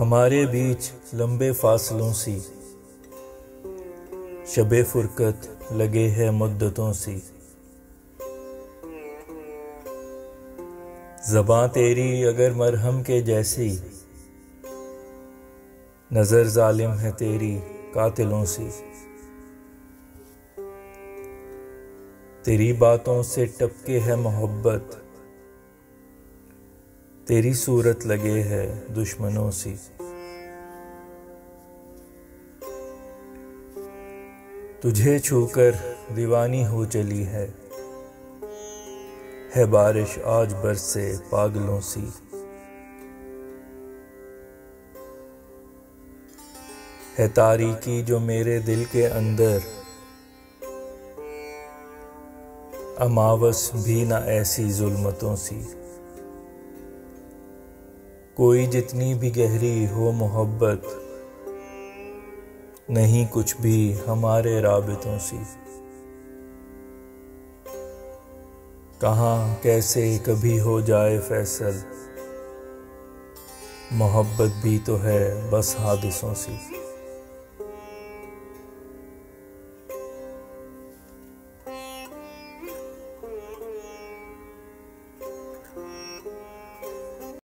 हमारे बीच लंबे फासलों सी शबे फुरकत लगे है मुद्दतों सी। ज़बां तेरी अगर मरहम के जैसी, नज़र जालिम है तेरी कातिलों सी। तेरी बातों से टपके है मोहब्बत, तेरी सूरत लगे है दुश्मनों सी। तुझे छूकर दीवानी हो चली है बारिश आज बरसे पागलों सी। है तारीकी जो मेरे दिल के अंदर, अमावस भी न ऐसी जुल्मतों सी। कोई जितनी भी गहरी हो मोहब्बत, नहीं कुछ भी हमारे राबितों सी। कहाँ कैसे कभी हो जाए फैसल, मोहब्बत भी तो है बस हादिसों सी।